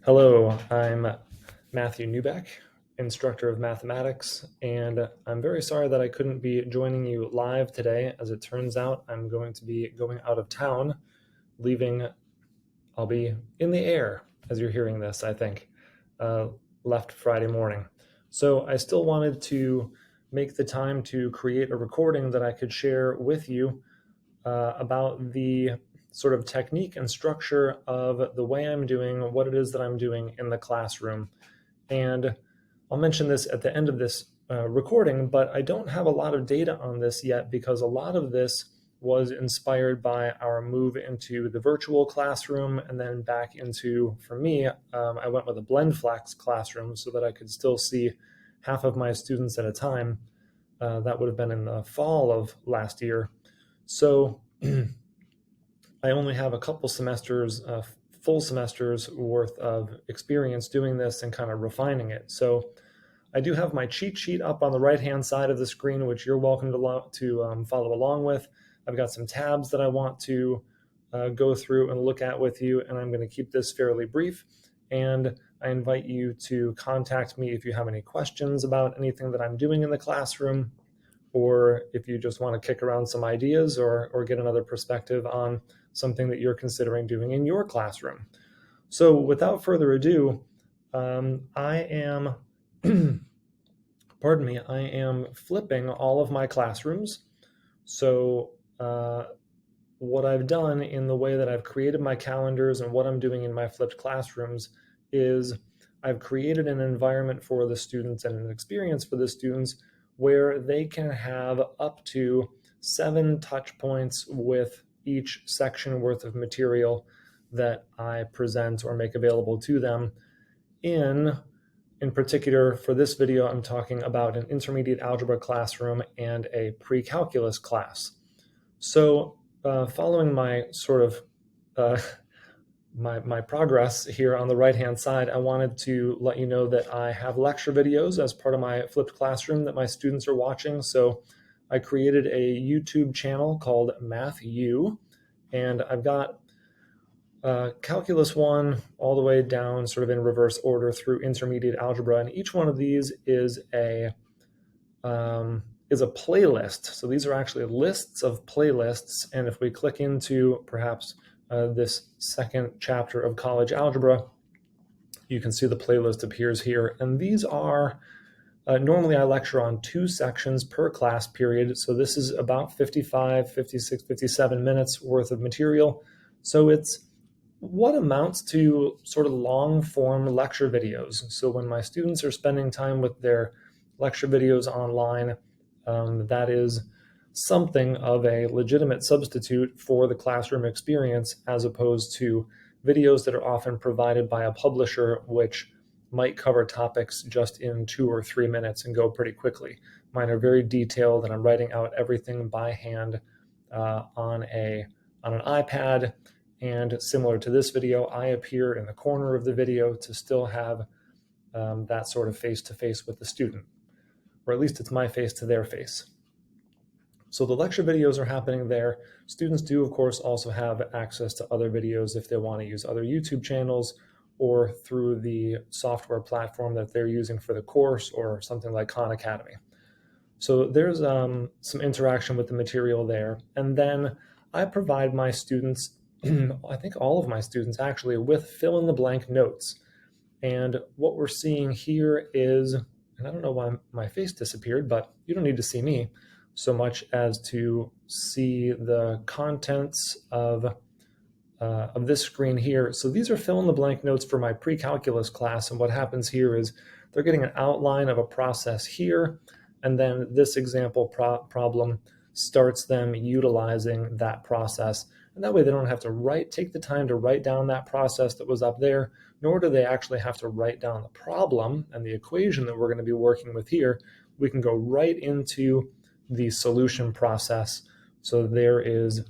Hello, I'm MathYou Neubek, instructor of mathematics, and I'm very sorry that I couldn't be joining you live today. As it turns out, I'm going to be going out of town, I'll be in the air as you're hearing this, I think, left Friday morning. So I still wanted to make the time to create a recording that I could share with you about the sort of technique and structure of the way I'm doing what it is that I'm doing in the classroom. And I'll mention this at the end of this recording, but I don't have a lot of data on this yet because a lot of this was inspired by our move into the virtual classroom and then back into, for me, I went with a BlendFlex classroom so that I could still see half of my students at a time. That would have been in the fall of last year. So I only have a couple semesters, full semesters worth of experience doing this and kind of refining it. So I do have my cheat sheet up on the right-hand side of the screen, which you're welcome to follow along with. I've got some tabs that I want to go through and look at with you, and I'm going to keep this fairly brief. And I invite you to contact me if you have any questions about anything that I'm doing in the classroom, or if you just want to kick around some ideas or get another perspective on something that you're considering doing in your classroom. So without further ado, I am, pardon me, I am flipping all of my classrooms. So what I've done in the way that I've created my calendars and what I'm doing in my flipped classrooms is I've created an environment for the students and an experience for the students where they can have up to 7 touch points with each section worth of material that I present or make available to them. In particular, for this video, I'm talking about an intermediate algebra classroom and a pre-calculus class. So following my sort of my progress here on the right-hand side, I wanted to let you know that I have lecture videos as part of my flipped classroom that my students are watching. So I created a YouTube channel called MathYou, and I've got Calculus 1 all the way down sort of in reverse order through intermediate algebra, and each one of these is a playlist. So these are actually lists of playlists, and if we click into perhaps this second chapter of college algebra, you can see the playlist appears here. And these are, normally I lecture on 2 sections per class period. So this is about 55, 56, 57 minutes worth of material. So it's what amounts to sort of long form lecture videos. So when my students are spending time with their lecture videos online, that is something of a legitimate substitute for the classroom experience, as opposed to videos that are often provided by a publisher, which might cover topics just in 2 or 3 minutes and go pretty quickly. Mine are very detailed, and I'm writing out everything by hand on an iPad. And similar to this video, I appear in the corner of the video to still have that sort of face-to-face with the student, or at least it's my face to their face. So the lecture videos are happening there. Students do, of course, also have access to other videos if they want to use other YouTube channels or through the software platform that they're using for the course or something like Khan Academy. So there's some interaction with the material there. And then I provide my students, I think all of my students actually, with fill-in-the-blank notes. And what we're seeing here is, and I don't know why my face disappeared, but you don't need to see me so much as to see the contents of this screen here. So these are fill-in-the-blank notes for my pre-calculus class, and what happens here is they're getting an outline of a process here, and then this example problem starts them utilizing that process. And that way they don't have to take the time to write down that process that was up there, nor do they actually have to write down the problem and the equation that we're going to be working with here. We can go right into the solution process. So there is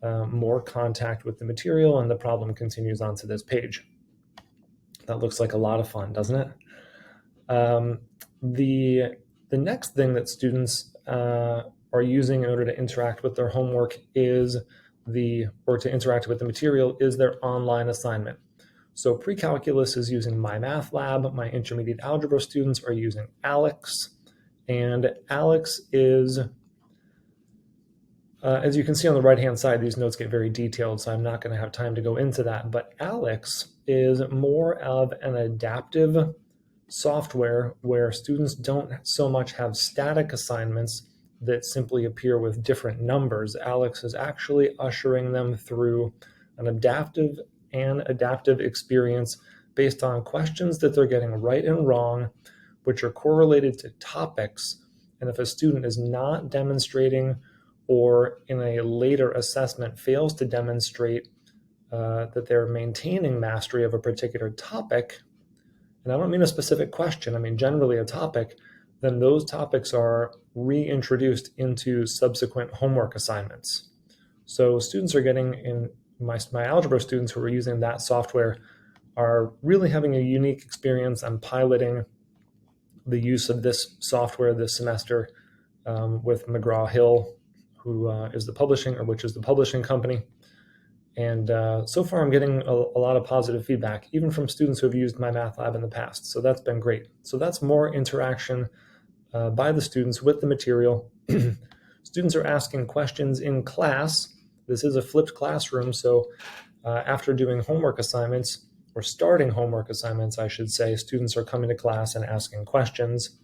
more contact with the material, and the problem continues onto this page. That looks like a lot of fun, doesn't it? The next thing that students are using in order to interact with their homework to interact with the material is their online assignment. So pre-calculus is using MyMathLab. My intermediate algebra students are using ALEX. And ALEX is, as you can see on the right-hand side, these notes get very detailed, so I'm not going to have time to go into that. But ALEX is more of an adaptive software where students don't so much have static assignments that simply appear with different numbers. ALEX is actually ushering them through an adaptive experience based on questions that they're getting right and wrong, which are correlated to topics. And if a student is not demonstrating or in a later assessment fails to demonstrate that they're maintaining mastery of a particular topic, and I don't mean a specific question, I mean generally a topic, then those topics are reintroduced into subsequent homework assignments. So students are getting, in my algebra students who are using that software are really having a unique experience. I'm piloting the use of this software this semester with McGraw-Hill, who is the publishing, or which is the publishing company. And so far I'm getting a lot of positive feedback, even from students who have used MyMathLab in the past. So that's been great. So that's more interaction by the students with the material. Students are asking questions in class. This is a flipped classroom, so after doing homework assignments, or starting homework assignments, I should say, students are coming to class and asking questions.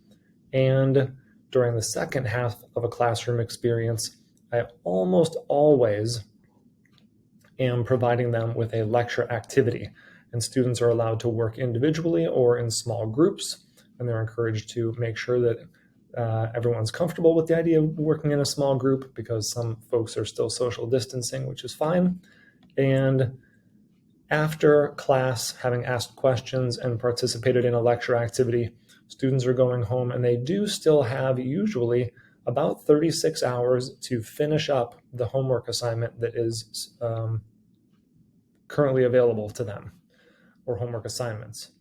And during the second half of a classroom experience, I almost always am providing them with a lecture activity. And students are allowed to work individually or in small groups, and they're encouraged to make sure that everyone's comfortable with the idea of working in a small group, because some folks are still social distancing, which is fine. And after class, having asked questions and participated in a lecture activity, students are going home, and they do still have usually about 36 hours to finish up the homework assignment that is currently available to them, or homework assignments.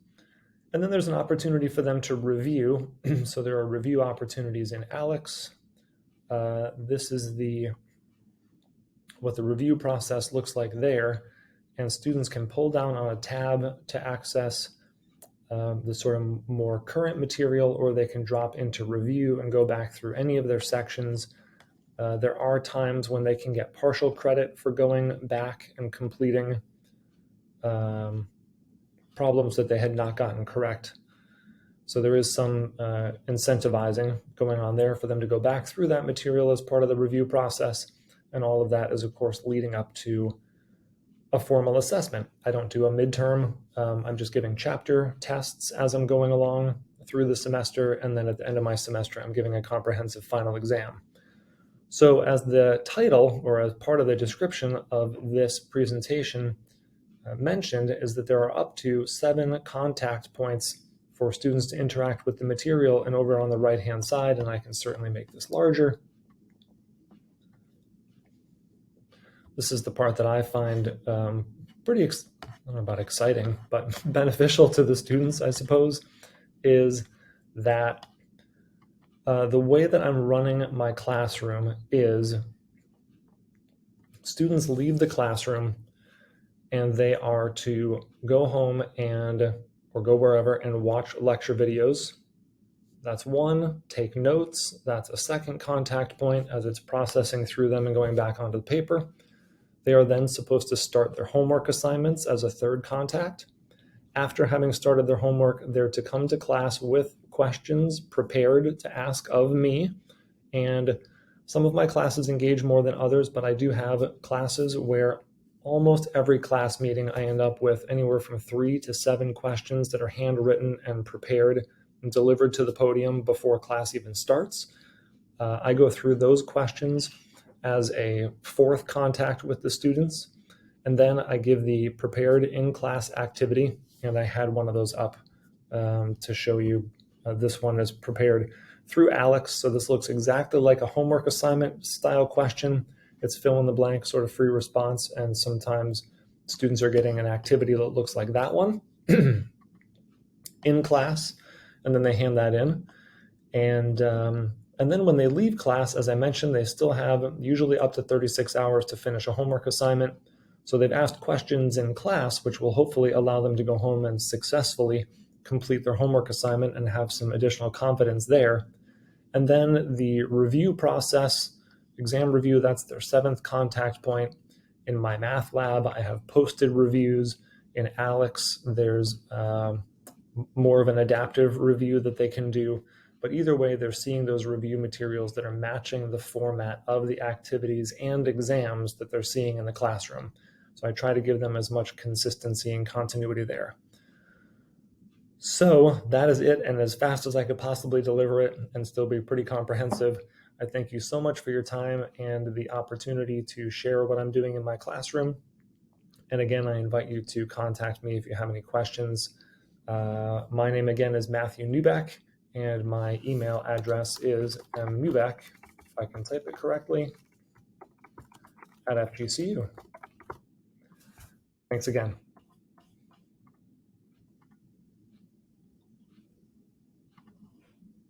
And then there's an opportunity for them to review. So there are review opportunities in ALEX. This is what the review process looks like there. And students can pull down on a tab to access the sort of more current material, or they can drop into review and go back through any of their sections. There are times when they can get partial credit for going back and completing problems that they had not gotten correct. So there is some incentivizing going on there for them to go back through that material as part of the review process. And all of that is, of course, leading up to a formal assessment. I don't do a midterm. I'm just giving chapter tests as I'm going along through the semester. And then at the end of my semester, I'm giving a comprehensive final exam. So as the title, or as part of the description of this presentation mentioned, is that there are up to 7 contact points for students to interact with the material. And over on the right-hand side, and I can certainly make this larger, this is the part that I find pretty, I don't know about exciting, but beneficial to the students, I suppose, is that the way that I'm running my classroom is students leave the classroom and they are to go home or go wherever and watch lecture videos. That's one. Take notes. That's a second contact point as it's processing through them and going back onto the paper. They are then supposed to start their homework assignments as a third contact. After having started their homework, they're to come to class with questions prepared to ask of me. And some of my classes engage more than others, but I do have classes where almost every class meeting I end up with anywhere from 3 to 7 questions that are handwritten and prepared and delivered to the podium before class even starts. I go through those questions as a fourth contact with the students, and then I give the prepared in-class activity, and I had one of those up to show you. This one is prepared through ALEX, so this looks exactly like a homework assignment style question. It's fill in the blank, sort of free response, and sometimes students are getting an activity that looks like that one in class, and then they hand that in. And then when they leave class, as I mentioned, they still have usually up to 36 hours to finish a homework assignment. So they've asked questions in class, which will hopefully allow them to go home and successfully complete their homework assignment and have some additional confidence there. And then the review process, exam review, that's their 7th contact point. In MyMathLab, I have posted reviews. In Alex, there's more of an adaptive review that they can do. But either way, they're seeing those review materials that are matching the format of the activities and exams that they're seeing in the classroom. So I try to give them as much consistency and continuity there. So that is it, and as fast as I could possibly deliver it and still be pretty comprehensive. I thank you so much for your time and the opportunity to share what I'm doing in my classroom. And again, I invite you to contact me if you have any questions. My name again is MathYou Neubek, and my email address is mneubek, if I can type it correctly, @FGCU. Thanks again.